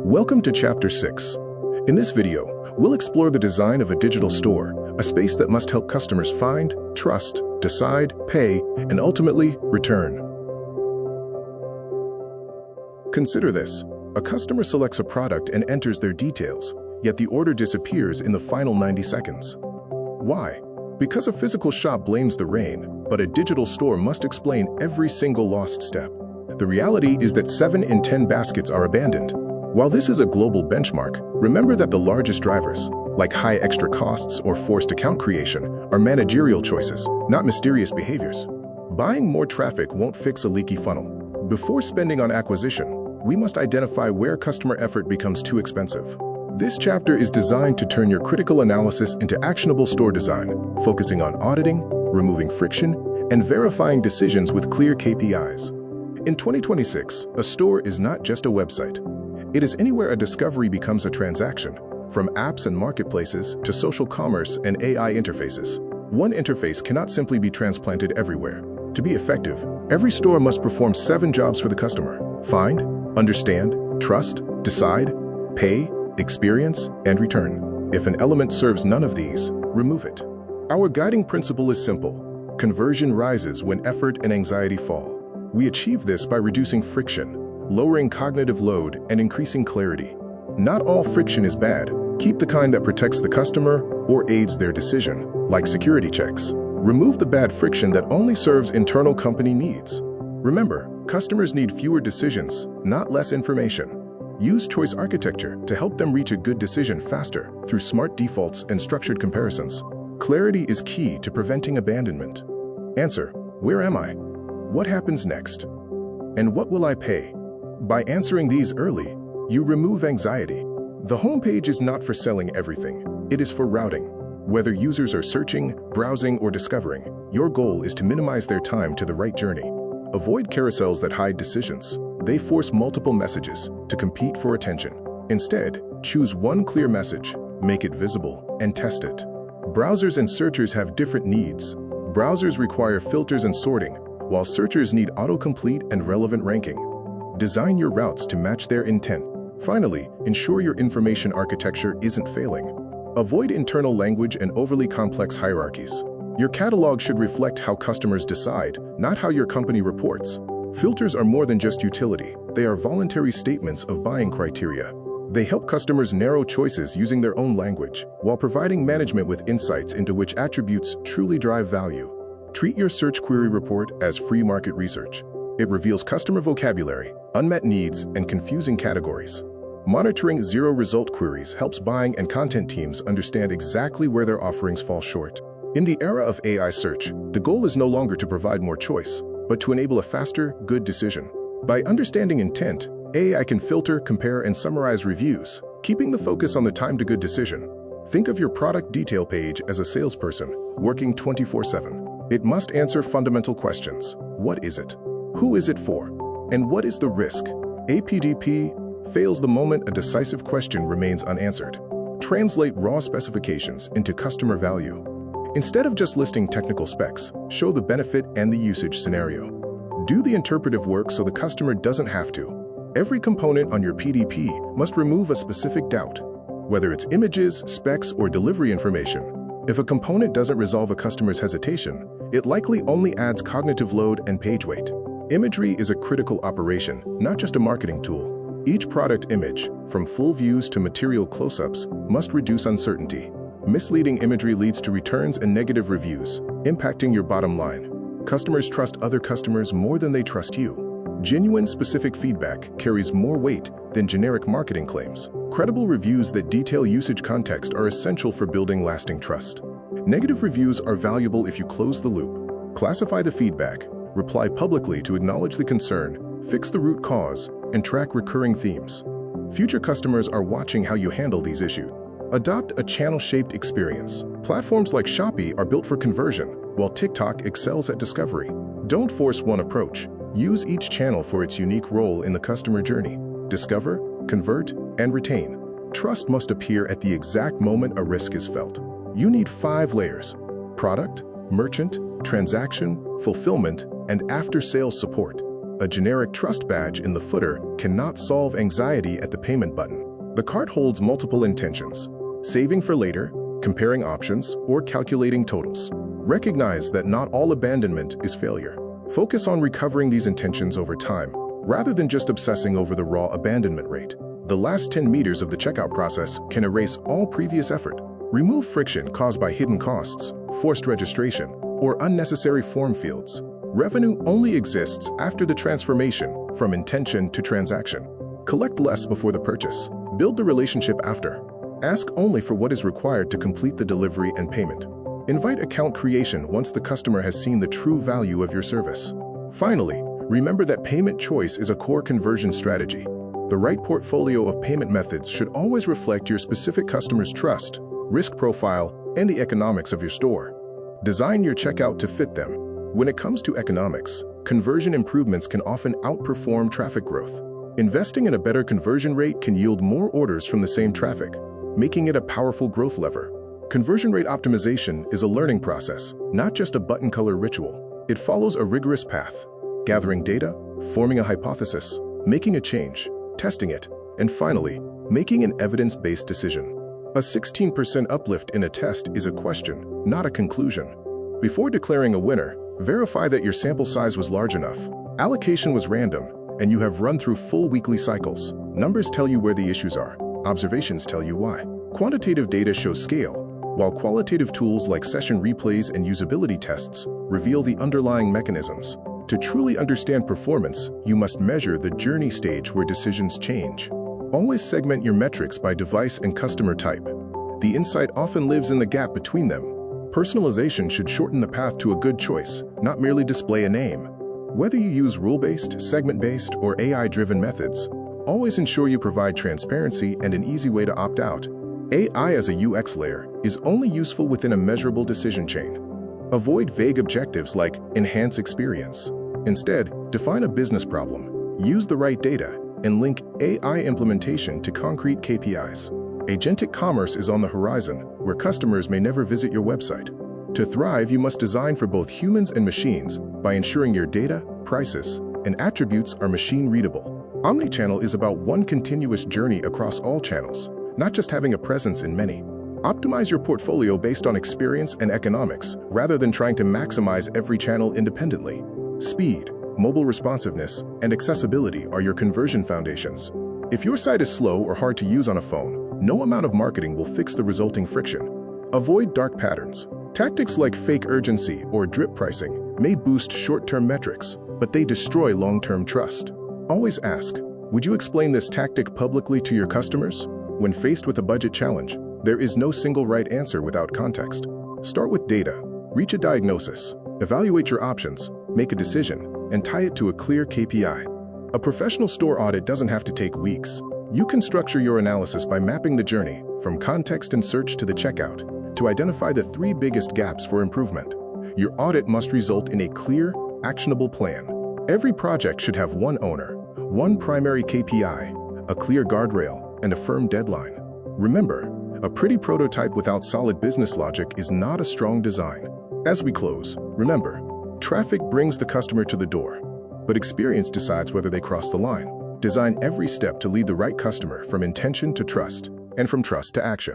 Welcome to Chapter 6. In this video, we'll explore the design of a digital store, a space that must help customers find, trust, decide, pay, and ultimately return. Consider this. A customer selects a product and enters their details, yet the order disappears in the final 90 seconds. Why? Because a physical shop blames the rain, but a digital store must explain every single lost step. The reality is that 7 in 10 baskets are abandoned. While this is a global benchmark, remember that the largest drivers, like high extra costs or forced account creation, are managerial choices, not mysterious behaviors. Buying more traffic won't fix a leaky funnel. Before spending on acquisition, we must identify where customer effort becomes too expensive. This chapter is designed to turn your critical analysis into actionable store design, focusing on auditing, removing friction, and verifying decisions with clear KPIs. In 2026, a store is not just a website. It is anywhere a discovery becomes a transaction, from apps and marketplaces to social commerce and AI interfaces. One interface cannot simply be transplanted everywhere. To be effective, every store must perform 7 jobs for the customer: find, understand, trust, decide, pay, experience, and return. If an element serves none of these, remove it. Our guiding principle is simple. Conversion rises when effort and anxiety fall. We achieve this by reducing friction, lowering cognitive load, and increasing clarity. Not all friction is bad. Keep the kind that protects the customer or aids their decision, like security checks. Remove the bad friction that only serves internal company needs. Remember, customers need fewer decisions, not less information. Use choice architecture to help them reach a good decision faster through smart defaults and structured comparisons. Clarity is key to preventing abandonment. Answer: where am I? What happens next? And what will I pay? By answering these early, you remove anxiety. The homepage is not for selling everything. It is for routing. Whether users are searching, browsing, or discovering, your goal is to minimize their time to the right journey. Avoid carousels that hide decisions. They force multiple messages to compete for attention. Instead, choose one clear message, make it visible, and test it. Browsers and searchers have different needs. Browsers require filters and sorting, while searchers need autocomplete and relevant ranking. Design your routes to match their intent. Finally, ensure your information architecture isn't failing. Avoid internal language and overly complex hierarchies. Your catalog should reflect how customers decide, not how your company reports. Filters are more than just utility. They are voluntary statements of buying criteria. They help customers narrow choices using their own language, while providing management with insights into which attributes truly drive value. Treat your search query report as free market research. It reveals customer vocabulary, unmet needs, and confusing categories. Monitoring zero-result queries helps buying and content teams understand exactly where their offerings fall short. In the era of AI search, the goal is no longer to provide more choice, but to enable a faster, good decision. By understanding intent, AI can filter, compare, and summarize reviews, keeping the focus on the time-to-good decision. Think of your product detail page as a salesperson, working 24/7. It must answer fundamental questions. What is it? Who is it for? And what is the risk? APDP fails the moment a decisive question remains unanswered. Translate raw specifications into customer value. Instead of just listing technical specs, show the benefit and the usage scenario. Do the interpretive work so the customer doesn't have to. Every component on your PDP must remove a specific doubt, whether it's images, specs, or delivery information. If a component doesn't resolve a customer's hesitation, it likely only adds cognitive load and page weight. Imagery is a critical operation, not just a marketing tool. Each product image, from full views to material close-ups, must reduce uncertainty. Misleading imagery leads to returns and negative reviews, impacting your bottom line. Customers trust other customers more than they trust you. Genuine, specific feedback carries more weight than generic marketing claims. Credible reviews that detail usage context are essential for building lasting trust. Negative reviews are valuable if you close the loop. Classify the feedback, reply publicly to acknowledge the concern, fix the root cause, and track recurring themes. Future customers are watching how you handle these issues. Adopt a channel-shaped experience. Platforms like Shopee are built for conversion, while TikTok excels at discovery. Don't force one approach. Use each channel for its unique role in the customer journey. Discover, convert, and retain. Trust must appear at the exact moment a risk is felt. You need 5 layers: product, merchant, transaction, fulfillment, and after-sales support. A generic trust badge in the footer cannot solve anxiety at the payment button. The cart holds multiple intentions: saving for later, comparing options, or calculating totals. Recognize that not all abandonment is failure. Focus on recovering these intentions over time, rather than just obsessing over the raw abandonment rate. The last 10 meters of the checkout process can erase all previous effort. Remove friction caused by hidden costs, forced registration, or unnecessary form fields. Revenue only exists after the transformation from intention to transaction. Collect less before the purchase. Build the relationship after. Ask only for what is required to complete the delivery and payment. Invite account creation once the customer has seen the true value of your service. Finally, remember that payment choice is a core conversion strategy. The right portfolio of payment methods should always reflect your specific customer's trust, risk profile, and the economics of your store. Design your checkout to fit them. When it comes to economics, conversion improvements can often outperform traffic growth. Investing in a better conversion rate can yield more orders from the same traffic, making it a powerful growth lever. Conversion rate optimization is a learning process, not just a button color ritual. It follows a rigorous path: gathering data, forming a hypothesis, making a change, testing it, and finally, making an evidence-based decision. A 16% uplift in a test is a question, not a conclusion. Before declaring a winner, verify that your sample size was large enough, allocation was random, and you have run through full weekly cycles. Numbers tell you where the issues are. Observations tell you why. Quantitative data shows scale, while qualitative tools like session replays and usability tests reveal the underlying mechanisms. To truly understand performance, you must measure the journey stage where decisions change. Always segment your metrics by device and customer type. The insight often lives in the gap between them. Personalization should shorten the path to a good choice, not merely display a name. Whether you use rule-based, segment-based, or AI-driven methods, always ensure you provide transparency and an easy way to opt out. AI as a UX layer is only useful within a measurable decision chain. Avoid vague objectives like enhance experience. Instead, define a business problem, use the right data, and link AI implementation to concrete KPIs. Agentic commerce is on the horizon, where customers may never visit your website. To thrive, you must design for both humans and machines by ensuring your data, prices, and attributes are machine-readable. Omnichannel is about one continuous journey across all channels, not just having a presence in many. Optimize your portfolio based on experience and economics, rather than trying to maximize every channel independently. Speed, mobile responsiveness, and accessibility are your conversion foundations. If your site is slow or hard to use on a phone, no amount of marketing will fix the resulting friction. Avoid dark patterns. Tactics like fake urgency or drip pricing may boost short-term metrics, but they destroy long-term trust. Always ask, would you explain this tactic publicly to your customers? When faced with a budget challenge, there is no single right answer without context. Start with data, reach a diagnosis, evaluate your options, make a decision, and tie it to a clear KPI. A professional store audit doesn't have to take weeks. You can structure your analysis by mapping the journey, from context and search to the checkout, to identify the 3 biggest gaps for improvement. Your audit must result in a clear, actionable plan. Every project should have one owner, one primary KPI, a clear guardrail, and a firm deadline. Remember, a pretty prototype without solid business logic is not a strong design. As we close, remember, traffic brings the customer to the door, but experience decides whether they cross the line. Design every step to lead the right customer from intention to trust, and from trust to action.